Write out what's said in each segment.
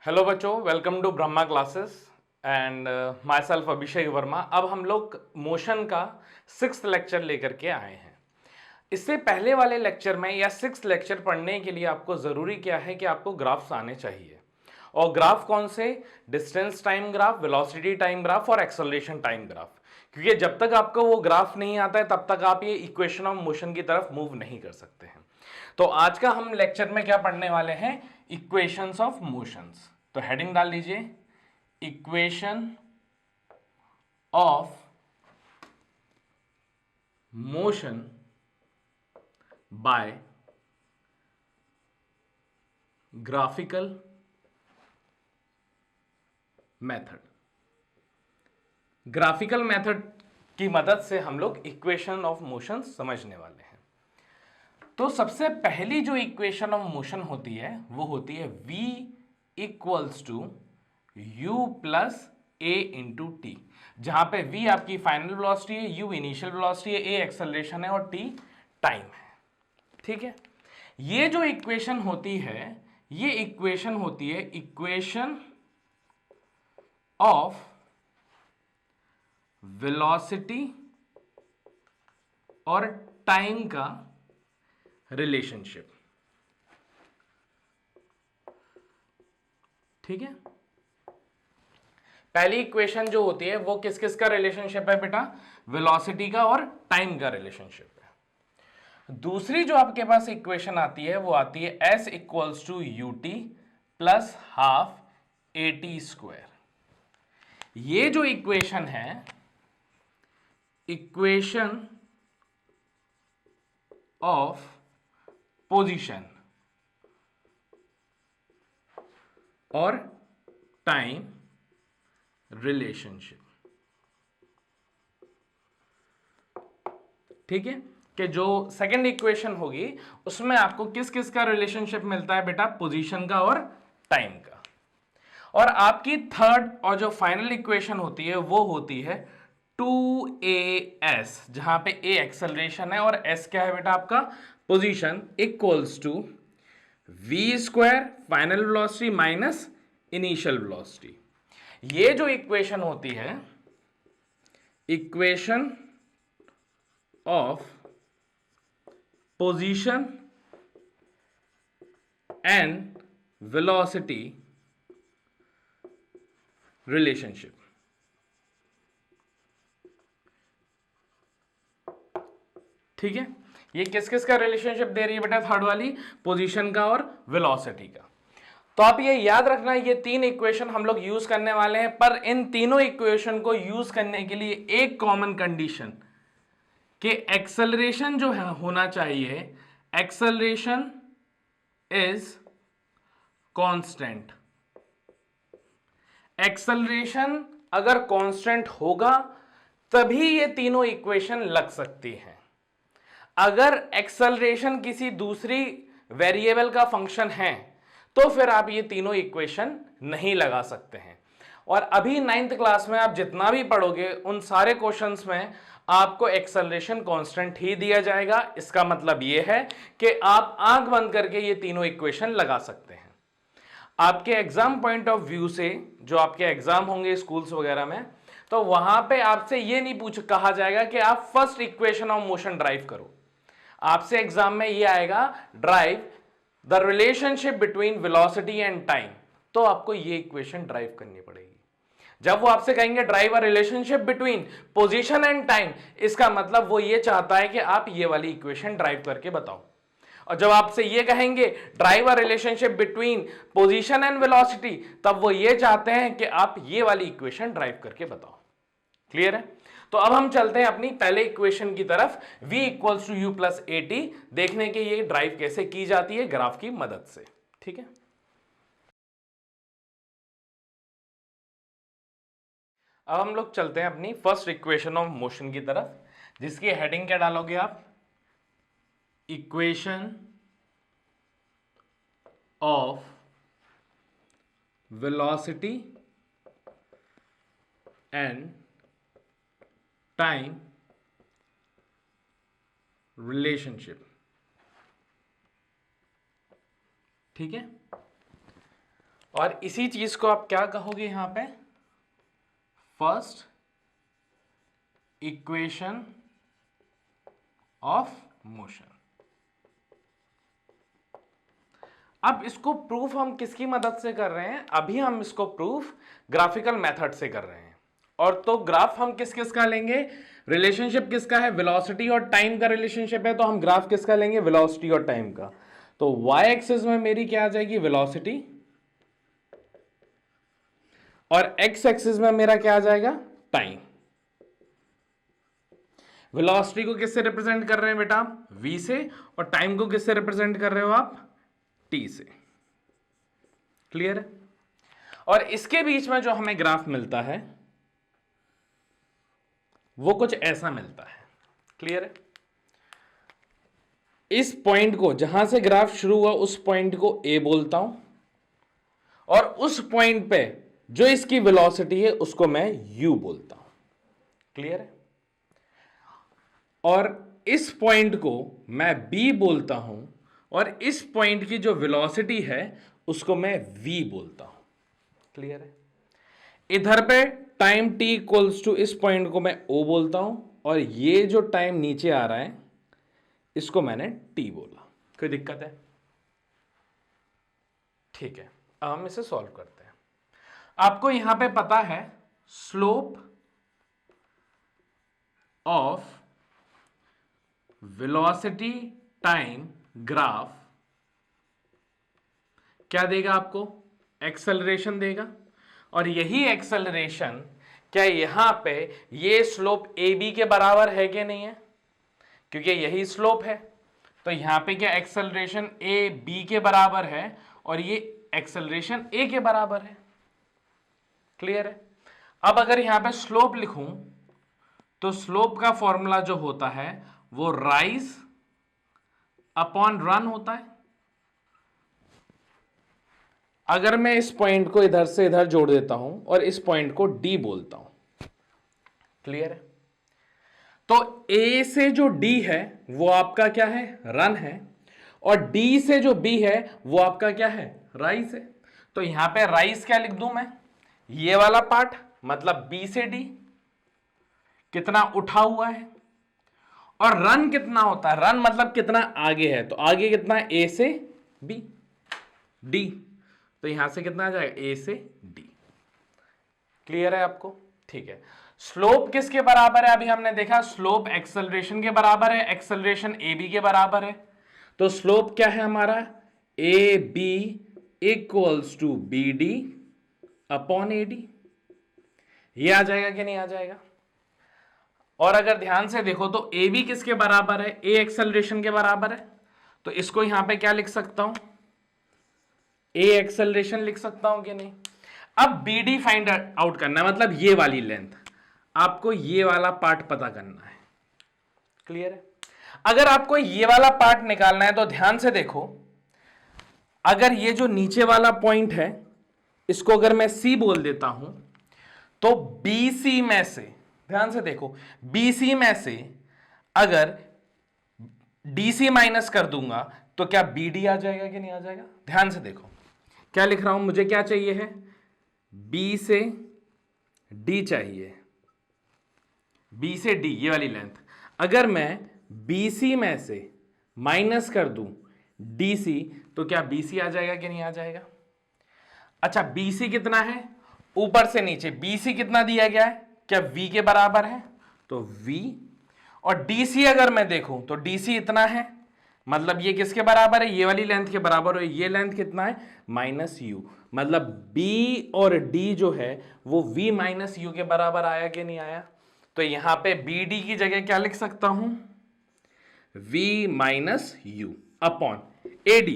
Hello बच्चों, welcome to Brahma classes and myself Abhishek Verma. अब हम लोग मोशन का 6th लेक्चर लेकर के आए हैं। इससे पहले वाले लेक्चर में या 6th लेक्चर पढ़ने के लिए आपको ज़रूरी क्या है कि आपको ग्राफ्स आने चाहिए। और ग्राफ कौन से? Distance time graph, velocity time graph और एक्सेलरेशन टाइम ग्राफ। क्योंकि जब तक आपको वो ग्राफ नहीं आता है तब तक आप ये इक्वेशन ऑफ मोशन की तरफ मूव नहीं कर सकते हैं। तो आज का हम लेक्चर में क्या पढ़ने वाले हैं? Equations of motions. तो हेडिंग डाल लीजिए, equation of motion by graphical method. Graphical method की मदद से हम लोग इक्वेशन ऑफ मोशन समझने वाले हैं। तो सबसे पहली जो इक्वेशन ऑफ मोशन होती है वो होती है v equals to you plus a into t, जहां पे v आपकी फाइनल वेलोसिटी है, u इनिशियल वेलोसिटी है, a एक्सेलरेशन है और t टाइम है। ठीक है, ये जो इक्वेशन होती है ये इक्वेशन होती है इक्वेशन ऑफ वेलोसिटी और टाइम का रिलेशनशिप। ठीक है, पहली इक्वेशन जो होती है वो किस किस का रिलेशनशिप है बेटा? वेलोसिटी का और टाइम का रिलेशनशिप है। दूसरी जो आपके पास इक्वेशन आती है वो आती है s equals to u t plus half A T square. ये जो इक्वेशन है, इक्वेशन ऑफ पोजीशन और टाइम रिलेशनशिप। ठीक है, कि जो सेकंड इक्वेशन होगी उसमें आपको किस किस का रिलेशनशिप मिलता है बेटा? पोजीशन का और टाइम का। और आपकी थर्ड और जो फाइनल इक्वेशन होती है वो होती है 2as, जहां पे a एक्सेलरेशन है और s क्या है बेटा? आपका position, equals to v square final velocity minus initial velocity. ये जो इक्वेशन होती है equation of position and velocity relationship. ठीक है, ये किस किस का रिलेशनशिप दे रही है बेटा? थर्ड वाली, पोजीशन का और वेलोसिटी का। तो आप ये याद रखना, ये तीन इक्वेशन हम लोग यूज करने वाले हैं, पर इन तीनों इक्वेशन को यूज करने के लिए एक कॉमन कंडीशन कि एक्सेलरेशन जो है होना चाहिए, एक्सेलरेशन इज कांस्टेंट। एक्सेलरेशन अगर कांस्टेंट होगा तभी ये तीनों इक्वेशन लग सकती हैं। अगर एक्सेलरेशन किसी दूसरी वेरिएबल का फंक्शन है तो फिर आप ये तीनों इक्वेशन नहीं लगा सकते हैं। और अभी 9th क्लास में आप जितना भी पढ़ोगे उन सारे क्वेश्चंस में आपको एक्सेलरेशन कांस्टेंट ही दिया जाएगा। इसका मतलब ये है कि आप आंख बंद करके ये तीनों इक्वेशन लगा सकते हैं। आपके एग्जाम पॉइंट ऑफ व्यू से, जो आपके एग्जाम होंगे स्कूल्स वगैरह में, तो वहां पे आपसे ये नहीं कहा जाएगा कि आप first equation of motion drive करो। आपसे एग्जाम में ये आएगा, drive the relationship between velocity and time. तो आपको ये इक्वेशन ड्राइव करनी पड़ेगी। जब वो आपसे कहेंगे drive a relationship between position and time, इसका मतलब वो ये चाहता है कि आप ये वाली इक्वेशन ड्राइव करके बताओ। और जब आपसे ये कहेंगे drive a relationship between position and velocity, तब वो ये चाहते हैं कि आप ये वाली इक्वेशन ड्राइव करके बताओ। क्लियर है? तो अब हम चलते हैं अपनी पहले इक्वेशन की तरफ, v equals to you plus A t, देखने के ये ड्राइव कैसे की जाती है ग्राफ की मदद से। ठीक है, अब हम लोग चलते हैं अपनी फर्स्ट इक्वेशन ऑफ मोशन की तरफ, जिसकी हेडिंग क्या डालोगे आप? Equation of velocity and time relationship. ठीक है, और इसी चीज को आप क्या कहोगे यहां पे, फर्स्ट इक्वेशन ऑफ मोशन। अब इसको प्रूफ हम किसकी मदद से कर रहे हैं, अभी हम इसको प्रूफ ग्राफिकल मेथड से कर रहे हैं। और तो ग्राफ हम किस किस का लेंगे, रिलेशनशिप किसका है, वेलोसिटी और टाइम का रिलेशनशिप है, तो हम ग्राफ किसका लेंगे, वेलोसिटी और टाइम का। तो वाई एक्सिस में मेरी क्या आ जाएगी, वेलोसिटी, और एक्स एक्सिस में मेरा क्या आ जाएगा, टाइम। वेलोसिटी को किससे रिप्रेजेंट कर रहे हैं बेटा, v से, और टाइम को किससे रिप्रेजेंट कर रहे हो आप, t से। क्लियर है। और इसके बीच में जो हमें ग्राफ मिलता है वो कुछ ऐसा मिलता है। क्लियर है। इस पॉइंट को, जहां से ग्राफ शुरू हुआ उस पॉइंट को a बोलता हूं, और उस पॉइंट पे जो इसकी वेलोसिटी है उसको मैं u बोलता हूं। क्लियर है। और इस पॉइंट को मैं b बोलता हूं, और इस पॉइंट की जो वेलोसिटी है उसको मैं v बोलता हूं। क्लियर है। इधर पे टाइम t इक्वल्स टू, इस पॉइंट को मैं o बोलता हूं, और ये जो टाइम नीचे आ रहा है इसको मैंने t बोला। कोई दिक्कत है? ठीक है, अब हम इसे सॉल्व करते हैं। आपको यहां पे पता है slope of velocity time graph क्या देगा आपको, एक्सेलरेशन देगा। और यही एक्सेलरेशन क्या यहां पे ये स्लोप ए बी के बराबर है कि नहीं है, क्योंकि यही स्लोप है। तो यहां पे क्या एक्सेलरेशन ए बी के बराबर है, और ये एक्सेलरेशन ए के बराबर है। क्लियर है। अब अगर यहां पे स्लोप लिखूं तो स्लोप का फॉर्मूला जो होता है वो राइज अपॉन रन होता है। अगर मैं इस पॉइंट को इधर से इधर जोड़ देता हूं और इस पॉइंट को डी बोलता हूं। क्लियर है। तो ए से जो डी है वो आपका क्या है, रन है, और डी से जो बी है वो आपका क्या है, राइज है। तो यहां पे राइज क्या लिख दूं मैं, ये वाला पार्ट, मतलब बी से डी कितना उठा हुआ है, और रन कितना होता है, रन मतलब कितना आगे है, तो आगे कितना है, ए से बी, डी, तो यहां से कितना आ जाएगा, ए से डी। क्लियर है आपको? ठीक है। स्लोप किसके बराबर है, अभी हमने देखा स्लोप एक्सेलरेशन के बराबर है, एक्सेलरेशन ए बी के बराबर है। तो स्लोप क्या है हमारा, A B equals to B D upon A D. ये आ जाएगा कि नहीं आ जाएगा? और अगर ध्यान से देखो तो ए बी किसके बराबर है, ए एक्सेलरेशन के बराबर है। तो इसको यहां पे क्या लिख सकता हूं, ए एक्सेलरेशन लिख सकता हूं कि नहीं। अब बी डी फाइंड आउट करना है, मतलब ये वाली लेंथ, आपको ये वाला पार्ट पता करना है। क्लियर है। अगर आपको ये वाला पार्ट निकालना है तो ध्यान से देखो, अगर ये जो नीचे वाला पॉइंट है इसको अगर मैं सी बोल देता हूं, तो बी सी में से, ध्यान से देखो, बी सी में से अगर डी सी माइनस कर दूंगा तो क्या बी डी आ जाएगा कि नहीं आ जाएगा? ध्यान से देखो क्या लिख रहा हूं, मुझे क्या चाहिए है, बी से डी चाहिए, बी से डी ये वाली लेंथ। अगर मैं बी सी में से माइनस कर दूं डी सी तो क्या बी सी आ जाएगा कि नहीं आ जाएगा? अच्छा, बी सी कितना है, ऊपर से नीचे बी सी कितना दिया गया है, क्या v के बराबर है, तो v, और dc अगर मैं देखूं तो dc इतना है, मतलब ये किसके बराबर है, ये वाली लेंथ के बराबर है। ये लेंथ कितना है, माइनस u, मतलब b और d जो है वो v माइनस u के बराबर आया कि नहीं आया? तो यहां पे bd की जगह क्या लिख सकता हूं, v minus u upon ad,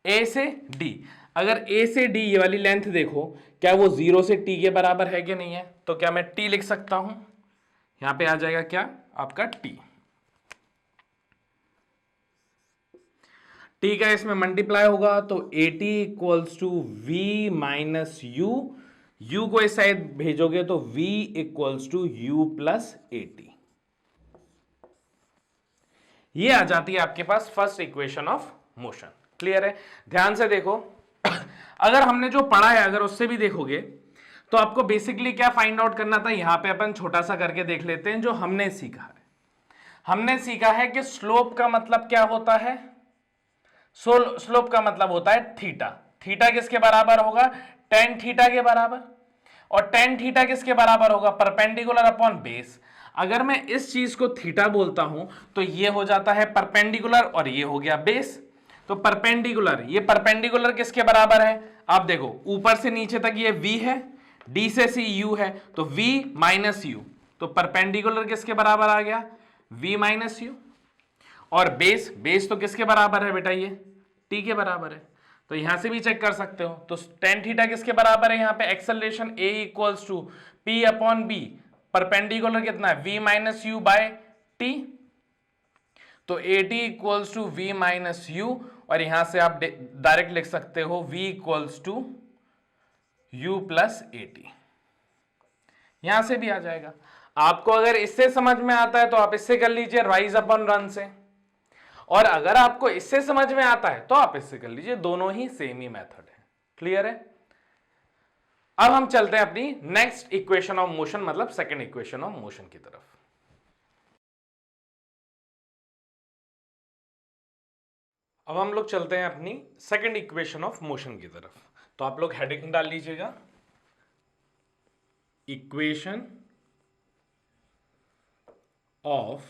a से d। अगर a से d ये वाली लेंथ देखो, क्या वो 0 से t के बराबर है कि नहीं है? तो क्या मैं t लिख सकता हूं, यहां पे आ जाएगा क्या आपका t। t का इसमें मल्टीप्लाई होगा तो at equals to v minus u, u को इस साइड भेजोगे तो v equals to u plus at। ये आ जाती है आपके पास first equation of motion. Clear है? ध्यान से देखो, अगर हमने जो पढ़ा है अगर उससे भी देखोगे तो आपको बेसिकली क्या फाइंड आउट करना था, यहां पे अपन छोटा सा करके देख लेते हैं। जो हमने सीखा है, हमने सीखा है कि स्लोप का मतलब क्या होता है, स्लोप का मतलब होता है थीटा। थीटा किसके बराबर होगा, टेन थीटा के बराबर। और टेन थीटा किसके बराबर होगा, परपेंडिकुलर अपॉन बेस। अगर मैं इस चीज को थीटा बोलता हूं तो ये हो जाता है परपेंडिकुलर और ये हो गया बेस। तो परपेंडिकुलर, ये परपेंडिकुलर किसके बराबर है, आप देखो ऊपर से नीचे तक ये v है, d से c u है, तो v माइनस u, तो परपेंडिकुलर किसके बराबर आ गया, v माइनस u। और बेस, बेस तो किसके बराबर है बेटा, ये t के बराबर है। तो यहां से भी चेक कर सकते हो। तो टेन थीटा किसके बराबर है, यहां पे acceleration a equals to p upon b, perpendicular कितना है, v minus U by t। तो at equals to v minus U, और यहां से आप डायरेक्ट लिख सकते हो v equals to u plus at। यहां से भी आ जाएगा। आपको अगर इससे समझ में आता है तो आप इससे कर लीजिए राइज अपॉन रन से, और अगर आपको इससे समझ में आता है तो आप इससे कर लीजिए, दोनों ही सेम ही मेथड है। क्लियर है। अब हम चलते हैं अपनी नेक्स्ट इक्वेशन ऑफ मोशन, मतलब सेकंड इक्वेशन ऑफ मोशन की तरफ। अब हम लोग चलते हैं अपनी सेकंड इक्वेशन ऑफ मोशन की तरफ। तो आप लोग हेडिंग डाल लीजिएगा, equation of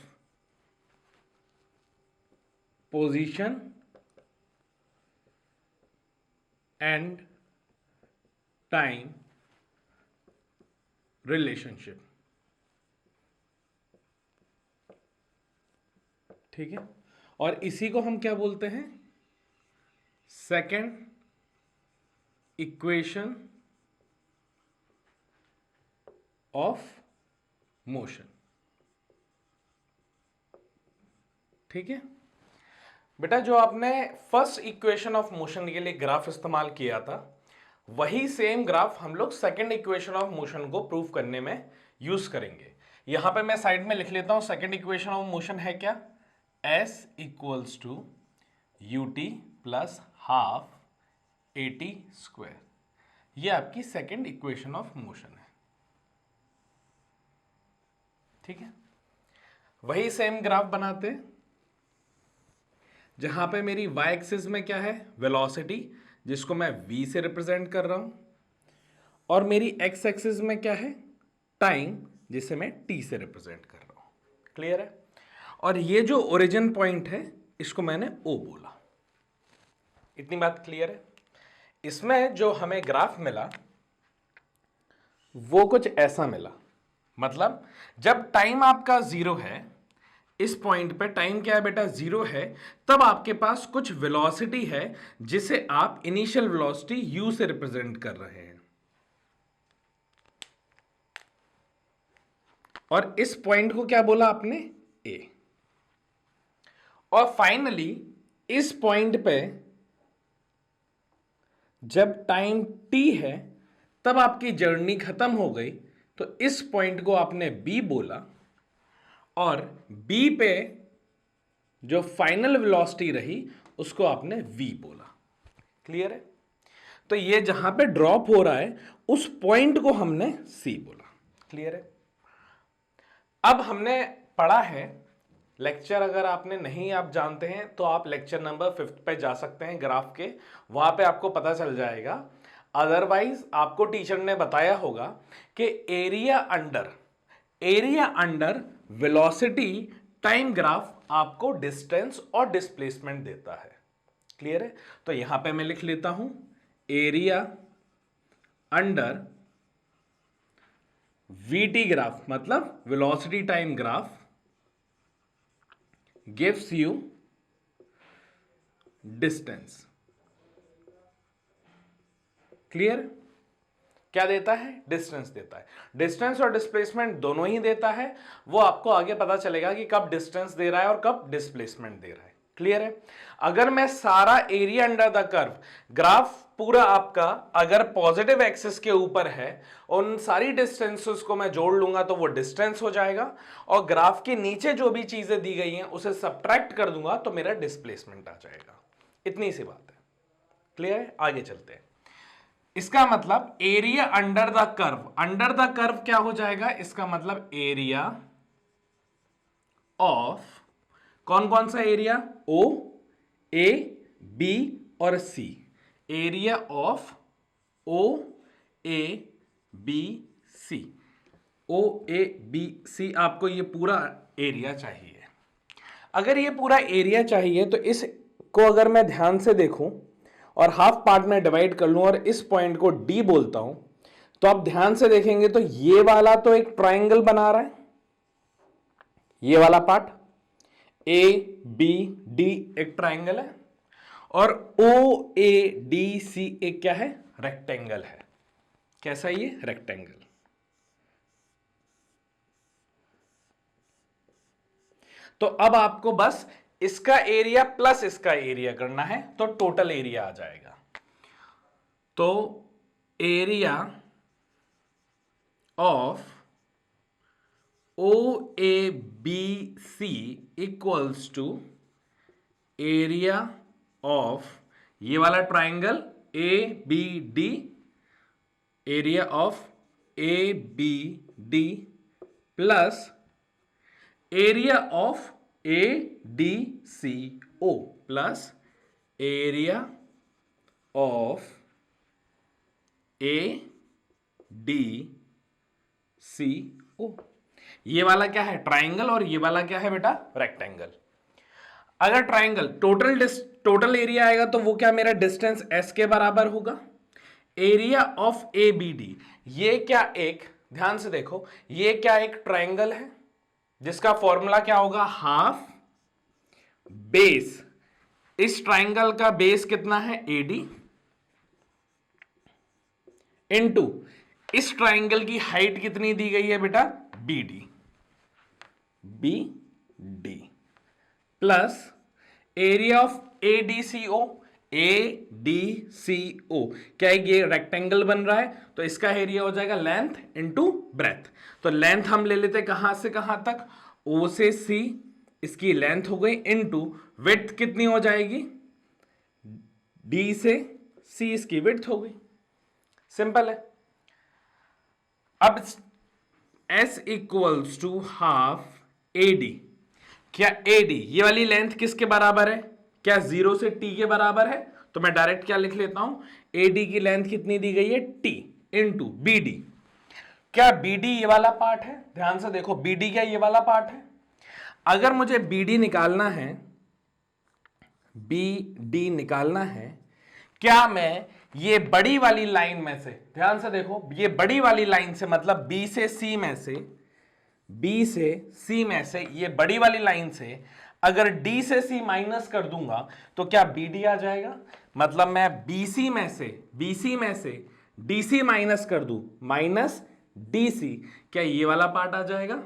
position and time relationship. ठीक है, और इसी को हम क्या बोलते हैं, सेकंड इक्वेशन ऑफ मोशन। ठीक है बेटा, जो आपने फर्स्ट इक्वेशन ऑफ मोशन के लिए ग्राफ इस्तेमाल किया था, वही सेम ग्राफ हम लोग सेकंड इक्वेशन ऑफ मोशन को प्रूव करने में यूज करेंगे। यहां पे मैं साइड में लिख लेता हूं, सेकंड इक्वेशन ऑफ मोशन है क्या, s equals to ut plus half at square. ये आपकी सेकंड इक्वेशन ऑफ मोशन है। ठीक है, वही सेम ग्राफ बनाते हैं, जहां पे मेरी y एक्सिस में क्या है, वेलोसिटी, जिसको मैं v से रिप्रेजेंट कर रहा हूं, और मेरी x एक्सिस में क्या है, टाइम, जिसे मैं t से रिप्रेजेंट कर रहा हूं। क्लियर है। और ये जो ओरिजिन पॉइंट है इसको मैंने o बोला। इतनी बात क्लियर है। इसमें जो हमें ग्राफ मिला वो कुछ ऐसा मिला, मतलब जब टाइम आपका जीरो है, इस पॉइंट पे टाइम क्या है बेटा, जीरो है, तब आपके पास कुछ वेलोसिटी है जिसे आप इनिशियल वेलोसिटी u से रिप्रेजेंट कर रहे हैं, और इस पॉइंट को क्या बोला आपने, a। और फाइनली इस पॉइंट पे जब टाइम t है तब आपकी जर्नी खत्म हो गई, तो इस पॉइंट को आपने b बोला, और b पे जो फाइनल वेलोसिटी रही उसको आपने v बोला। क्लियर है। तो ये जहां पे ड्रॉप हो रहा है उस पॉइंट को हमने c बोला। क्लियर है। अब हमने पढ़ा है लेक्चर, अगर आपने नहीं आप जानते हैं तो आप लेक्चर नंबर 5 पे जा सकते हैं ग्राफ के, वहां पे आपको पता चल जाएगा। अदरवाइज आपको टीचर ने बताया होगा कि area under velocity time graph आपको डिस्टेंस और डिस्प्लेसमेंट देता है। क्लियर है। तो यहां पे मैं लिख लेता हूं, एरिया अंडर वीटी ग्राफ, मतलब velocity time graph, gives you distance. Clear. क्या देता है, डिस्टेंस देता है। डिस्टेंस और डिस्प्लेसमेंट दोनों ही देता है, वो आपको आगे पता चलेगा कि कब डिस्टेंस दे रहा है और कब डिस्प्लेसमेंट दे रहा है। क्लियर है। अगर मैं सारा area under the curve graph पूरा आपका अगर पॉजिटिव एक्सिस के ऊपर है, उन सारी डिस्टेंसेस को मैं जोड़ लूंगा तो वो डिस्टेंस हो जाएगा, और ग्राफ के नीचे जो भी चीजें दी गई हैं उसे सब्ट्रैक्ट कर दूंगा तो मेरा डिस्प्लेसमेंट आ जाएगा। इतनी सी बात है। क्लियर है। आगे चलते हैं। इसका मतलब area under the curve, under the curve क्या हो जाएगा, इसका मतलब एरिया ऑफ, कौन कौन सा एरिया, ओ, ए, बी और C, area of O, A, B, C, O, A, B, C, आपको ये पूरा एरिया चाहिए। अगर ये पूरा एरिया चाहिए तो इसको अगर मैं ध्यान से देखूं और हाफ पार्ट में डिवाइड कर लूं और इस पॉइंट को डी बोलता हूं, तो आप ध्यान से देखेंगे तो ये वाला तो एक ट्राइंगल बना रहा है, ये वाला पार्ट ए बी डी एक ट्राइंगल है, और ओ ए डी सी एक क्या है, रेक्टेंगल है। कैसा ये, रेक्टेंगल। तो अब आपको बस इसका एरिया प्लस इसका एरिया करना है तो टोटल एरिया आ जाएगा। तो area of O A B C equals to area of ये वाला triangle A B D, area of A B D plus area of A D C O plus area of A D C O. ये वाला क्या है, triangle, और ये वाला क्या है बेटा, रेक्टेंगल। अगर ट्राइंगल टोटल एरिया आएगा तो वो क्या मेरा डिस्टेंस एस के बराबर होगा। Area of A B D, ये क्या एक, ध्यान से देखो, ये क्या एक ट्राइंगल है जिसका फॉर्मूला क्या होगा, हाफ बेस, इस ट्राइंगल का बेस कितना है, एडी, इनटू इस ट्राइंगल की हाइट कितनी दी गई है बेटा, BD, B D plus area of A D C O, A D C O, क्या है, ये रेक्टेंगल बन रहा है तो इसका एरिया हो जाएगा लेंथ इनटू ब्रेथ। तो लेंथ हम ले लेते कहां से कहां तक, ओ से सी, इसकी लेंथ हो गई, इनटू विड्थ कितनी हो जाएगी, डी से सी, इसकी विड्थ हो गई। सिंपल है। अब S equals to half A D, क्या ए डी ये वाली लेंथ किसके बराबर है, क्या 0 से t के बराबर है, तो मैं डायरेक्ट क्या लिख लेता हूं, ए डी की लेंथ कितनी दी गई है, t इंटू बी डी, क्या बी डी ये वाला पार्ट है, ध्यान से देखो बी डी क्या ये वाला पार्ट है। अगर मुझे बी डी निकालना है, बी डी निकालना है, क्या मैं ये बड़ी वाली लाइन में से, ध्यान से देखो, ये बड़ी वाली लाइन से मतलब बी से सी में से, बी से सी में से, ये बड़ी वाली लाइन से अगर डी से सी माइनस कर दूंगा तो क्या बी डी आ जाएगा। मतलब मैं बीसी में से डीसी माइनस कर दूं, माइनस डीसी, क्या ये वाला पार्ट आ जाएगा,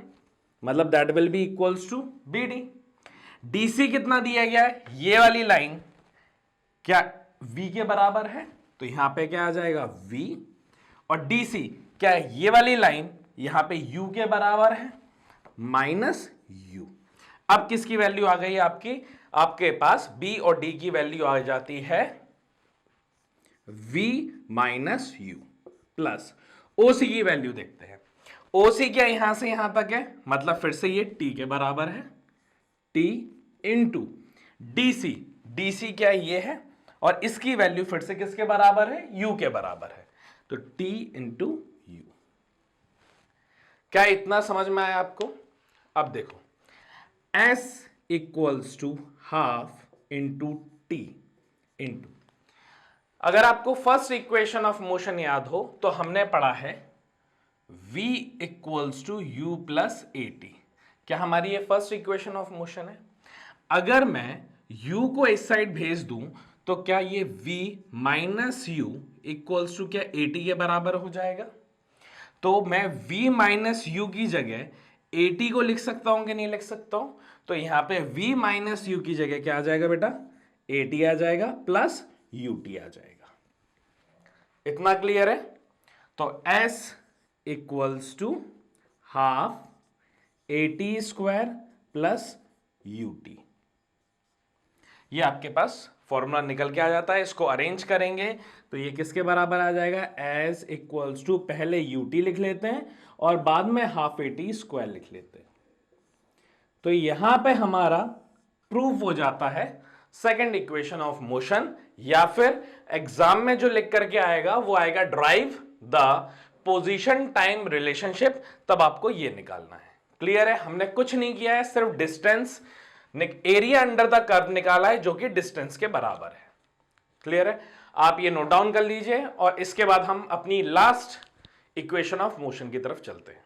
मतलब that will be equals to B D. DC कितना दिया गया है, ये वाली लाइन क्या v के बराबर है, तो यहां पे क्या आ जाएगा v, और डीसी क्या है, ये वाली लाइन यहां पे u के बराबर है, माइनस u। अब किसकी वैल्यू आ गई आपकी, आपके पास b और d की वैल्यू आ जाती है v minus u plus OC की वैल्यू देखते हैं। OC क्या यहां से यहां तक है, मतलब फिर से ये t के बराबर है, t इंटू डीसी, डीसी क्या ये है, और इसकी वैल्यू फिर से किसके बराबर है, u के बराबर है, तो t इंटू यू। क्या इतना समझ में आया आपको। अब देखो s equals to half into T into, अगर आपको फर्स्ट इक्वेशन ऑफ मोशन याद हो तो हमने पढ़ा है v equals to you plus A T. क्या हमारी ये फर्स्ट इक्वेशन ऑफ मोशन है। अगर मैं u को इस साइड भेज दूं तो क्या ये v minus U equals to क्या ए टी के बराबर हो जाएगा। तो मैं v माइनस यू की जगह ए टी को लिख सकता हूं कि नहीं लिख सकता हूं, तो यहां पे v माइनस यू की जगह क्या आ जाएगा बेटा, ए टी आ जाएगा प्लस यू टी आ जाएगा। इतना क्लियर है। तो s equals to half A T square plus U T, ये आपके पास फॉर्मूला निकल के आ जाता है। इसको अरेंज करेंगे तो ये किसके बराबर आ जाएगा, एज इक्वल्स टू पहले यूटी लिख लेते हैं और बाद में हाफ ए टी स्क्वायर लिख लेते हैं। तो यहां पे हमारा प्रूफ हो जाता है सेकंड इक्वेशन ऑफ मोशन, या फिर एग्जाम में जो लिख करके आएगा वो आएगा drive the position time relationship, तब आपको ये निकालना है। क्लियर है, हमने कुछ नहीं किया है, सिर्फ distance area under the curve निकाला है जो कि डिस्टेंस के बराबर है। क्लियर है, आप ये नोट डाउन कर लीजिए और इसके बाद हम अपनी लास्ट इक्वेशन ऑफ मोशन की तरफ चलते हैं।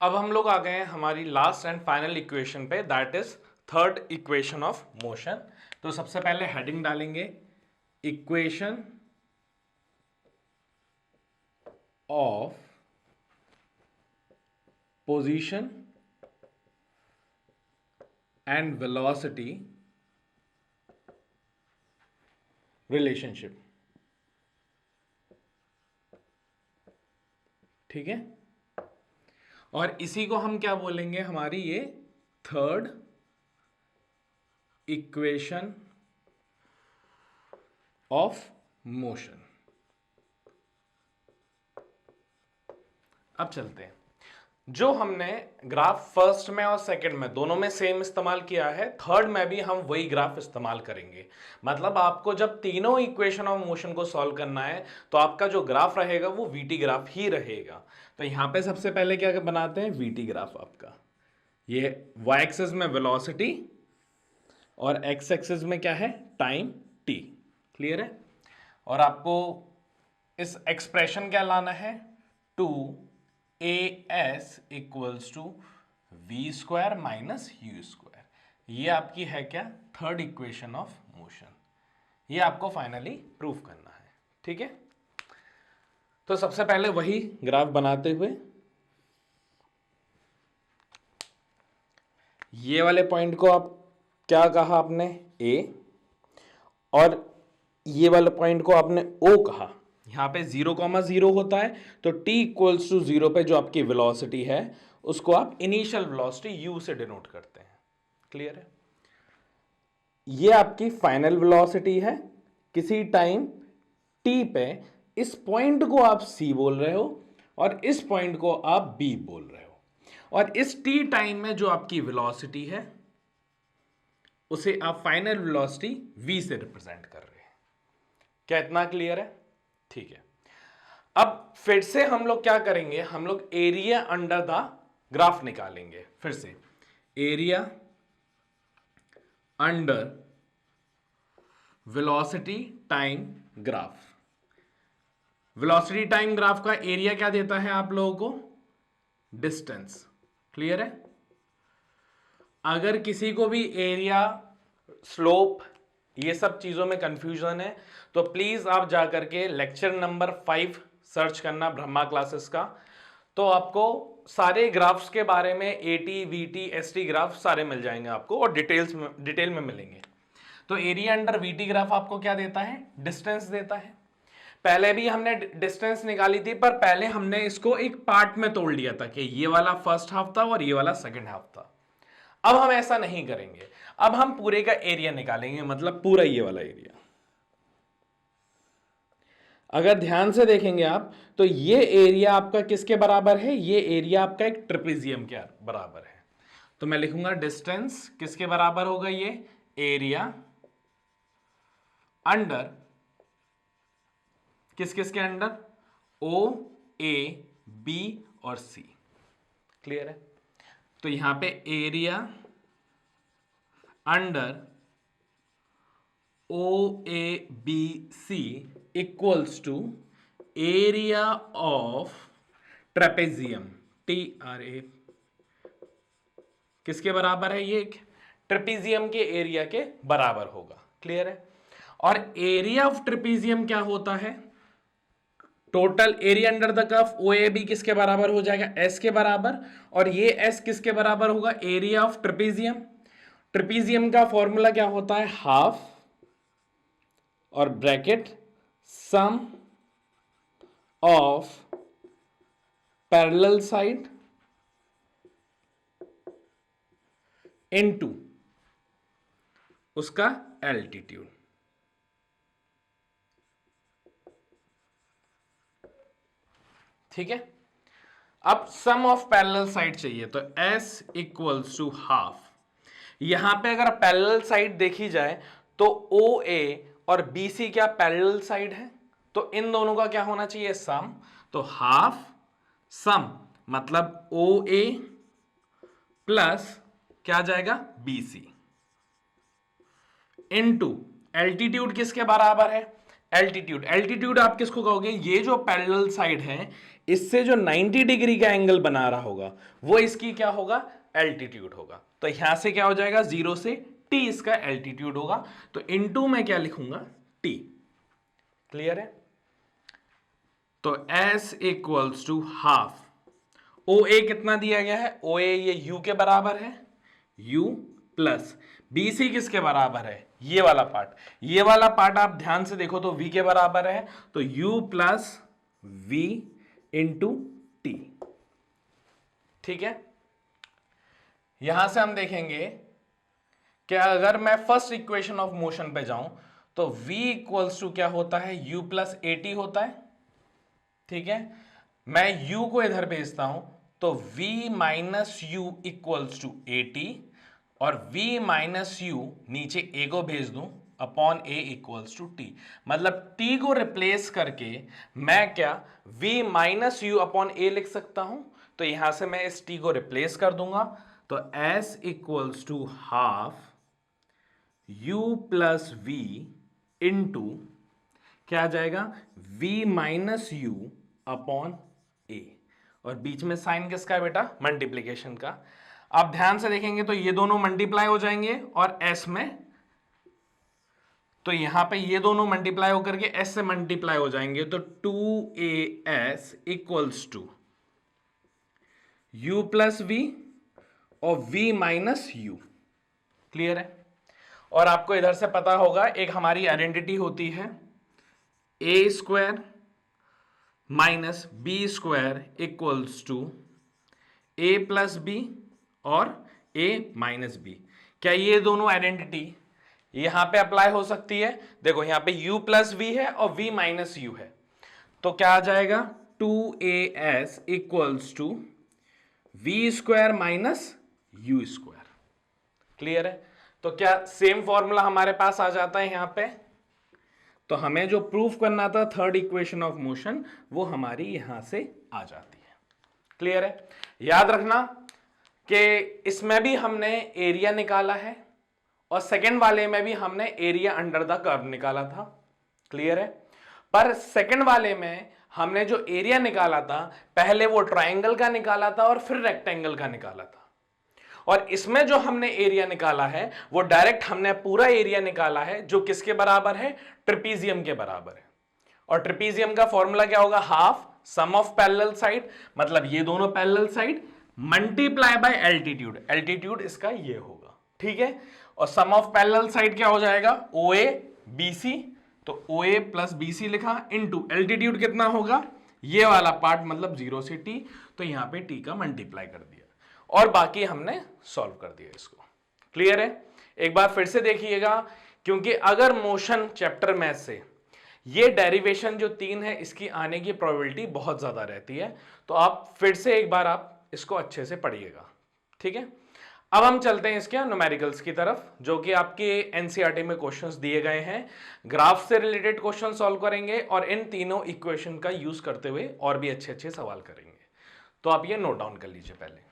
अब हम लोग आ गए हैं हमारी लास्ट एंड फाइनल इक्वेशन पे, that is third equation of motion. तो सबसे पहले हेडिंग डालेंगे equation of position and velocity relationship. ठीक है, और इसी को हम क्या बोलेंगे, हमारी ये थर्ड इक्वेशन ऑफ मोशन। अब चलते हैं, जो हमने ग्राफ फर्स्ट में और सेकंड में दोनों में सेम इस्तेमाल किया है, थर्ड में भी हम वही ग्राफ इस्तेमाल करेंगे। मतलब आपको जब तीनों इक्वेशन ऑफ मोशन को सॉल्व करना है तो आपका जो ग्राफ रहेगा वो वीटी ग्राफ ही रहेगा। तो यहां पे सबसे पहले क्या बनाते हैं, वीटी ग्राफ आपका, ये वाई एक्सिस में वेलोसिटी और एक्स एक्सिस में क्या है, टाइम टी। क्लियर है, और आपको इस एक्सप्रेशन क्या लाना है, 2as equals to V square minus U square. ये आपकी है क्या, थर्ड इक्वेशन ऑफ मोशन। ये आपको फाइनली प्रूफ करना है। ठीक है, तो सबसे पहले वही ग्राफ बनाते हुए ये वाले पॉइंट को आप क्या कहा आपने, ए, और ये वाले पॉइंट को आपने ओ कहा। यहां पे 0,0 होता है तो t इक्वल्स टू 0 पे जो आपकी वेलोसिटी है उसको आप इनिशियल वेलोसिटी u से डिनोट करते हैं। क्लियर है, ये आपकी फाइनल वेलोसिटी है किसी टाइम t पे। इस पॉइंट को आप c बोल रहे हो और इस पॉइंट को आप b बोल रहे हो, और इस t टाइम में जो आपकी वेलोसिटी है उसे आप फाइनल वेलोसिटी v से रिप्रेजेंट कर रहे हैं। क्या इतना क्लियर है? ठीक है, अब फिर से हम लोग क्या करेंगे, हम लोग एरिया अंडर द ग्राफ निकालेंगे। फिर से area under velocity time graph. Velocity time graph का एरिया क्या देता है आप लोगों को, डिस्टेंस। क्लियर है, अगर किसी को भी एरिया, स्लोप, ये सब चीजों में कंफ्यूजन है तो प्लीज आप जाकर के लेक्चर नंबर 5 सर्च करना ब्रह्मा क्लासेस का, तो आपको सारे ग्राफ्स के बारे में एटी, वीटी, एसटी ग्राफ सारे मिल जाएंगे आपको, और डिटेल में मिलेंगे। तो एरिया अंडर वीटी ग्राफ आपको क्या देता है, डिस्टेंस देता है। पहले भी हमने डिस्टेंस निकाली थी, पर पहले हमने इसको एक पार्ट में तोड़ लिया था कि ये वाला फर्स्ट हाफ था और ये वाला सेकंड हाफ था। अब हम ऐसा नहीं करेंगे, अब हम पूरे का एरिया निकालेंगे, मतलब पूरा ये वाला एरिया। अगर ध्यान से देखेंगे आप तो ये एरिया आपका किसके बराबर है, ये एरिया आपका एक ट्रेपेजियम के बराबर है। तो मैं लिखूंगा डिस्टेंस किसके बराबर होगा, ये एरिया अंडर किस किस के अंडर, ओ, ए, बी और सी। क्लियर है, तो यहां पे area under O, A, B, C equals to area of trapezium, TRA, किसके बराबर है, ये ट्रेपेजियम के एरिया के बराबर होगा। क्लियर है, और एरिया ऑफ ट्रेपेजियम क्या होता है, total area under the curve O A B किसके बराबर हो जाएगा, S के बराबर, और ये S किसके बराबर होगा, एरिया ऑफ ट्रेपेजियम। ट्रेपेजियम का फॉर्मूला क्या होता है, हाफ और bracket sum of parallel side into उसका एल्टीट्यूड। ठीक है, अब सम ऑफ पैरेलल साइड चाहिए, तो S इक्वल्स टू हाफ। यहां पे अगर पैरेलल साइड देखी जाए तो OA और BC क्या पैरेलल साइड है, तो इन दोनों का क्या होना चाहिए, सम। तो हाफ सम मतलब OA प्लस क्या आ जाएगा, BC इनटू एल्टीट्यूड किसके बराबर है, एल्टीट्यूड आप किसको कहोगे, ये जो पैरेलल साइड है इससे जो 90 डिग्री का एंगल बना रहा होगा वो इसकी क्या होगा, एल्टीट्यूड होगा। तो यहां से क्या हो जाएगा, 0 से t इसका एल्टीट्यूड होगा, तो इनटू में क्या लिखूंगा, t। क्लियर है, तो S equals to half, OA कितना दिया गया है, OA ये U के बराबर है, U प्लस BC किसके बराबर है, ये वाला पार्ट आप ध्यान से देखो तो V के बराबर है, तो U plus V into T। ठीक है, यहां से हम देखेंगे कि अगर मैं फर्स्ट इक्वेशन ऑफ मोशन पे जाऊं तो V इक्वल्स टू क्या होता है, U प्लस AT होता है। ठीक है, मैं U को इधर भेजता हूं तो V minus U equals to AT, और V माइनस U नीचे A को भेज दूं upon A equals to T। मतलब T को रिप्लेस करके मैं क्या V minus U upon A लिख सकता हूं, तो यहां से मैं इस T को रिप्लेस कर दूंगा, तो S equals to half U plus V into क्या आ जाएगा, V minus U upon A, और बीच में साइन किसका है बेटा, मल्टीप्लीकेशन का। आप ध्यान से देखेंगे तो ये दोनों मल्टीप्लाई हो जाएंगे और S में, तो यहां पे ये दोनों मल्टीप्लाई होकर के S से मल्टीप्लाई हो जाएंगे, तो 2AS equals to U plus V और V माइनस U। क्लियर है, और आपको इधर से पता होगा एक हमारी आइडेंटिटी होती है A square minus B square equals to A plus B और A माइनस B। क्या ये दोनों आइडेंटिटी यहां पे अप्लाई हो सकती है, देखो यहां पे U प्लस V है और V माइनस U है, तो क्या आ जाएगा, 2AS equals to V square minus U square. Clear है, तो क्या सेम फॉर्मूला हमारे पास आ जाता है यहां पे, तो हमें जो प्रूफ करना था थर्ड इक्वेशन ऑफ मोशन वो हमारी यहां से आ जाती है। क्लियर है, याद रखना कि इसमें भी हमने एरिया निकाला है और सेकंड वाले में भी हमने एरिया अंडर द कर्व निकाला था। क्लियर है, पर सेकंड वाले में हमने जो एरिया निकाला था पहले वो ट्रायंगल का निकाला था और फिर रेक्टेंगल का निकाला था, और इसमें जो हमने एरिया निकाला है वो डायरेक्ट हमने पूरा एरिया निकाला है जो किसके बराबर है, ट्रेपीजियम के बराबर है। और ट्रेपीजियम का फॉर्मूला क्या होगा, half sum of parallel side, मतलब ये दोनों parallel side multiply by altitude, altitude इसका ये होगा। ठीक है, और सम ऑफ पैरेलल साइड क्या हो जाएगा, OA BC, तो OA प्लस BC लिखा इनटू एल्टीट्यूड कितना होगा, ये वाला पार्ट मतलब 0 से T, तो यहां पे T का मल्टीप्लाई कर दिया और बाकी हमने सॉल्व कर दिया इसको। क्लियर है, एक बार फिर से देखिएगा, क्योंकि अगर मोशन चैप्टर मैथ से ये डेरिवेशन जो 3 है इसकी आने की प्रोबेबिलिटी बहुत ज्यादा रहती है, तो आप फिर से एक बार आप इसको अच्छे से पढ़िएगा। ठीक है, अब हम चलते हैं इसके न्यूमेरिकल्स की तरफ, जो कि आपके एनसीईआरटी में क्वेश्चंस दिए गए हैं। ग्राफ से रिलेटेड क्वेश्चन सॉल्व करेंगे और इन तीनों इक्वेशन का यूज करते हुए और भी अच्छे अच्छे सवाल करेंगे, तो आप ये नोट डाउन कर लीजिए पहले।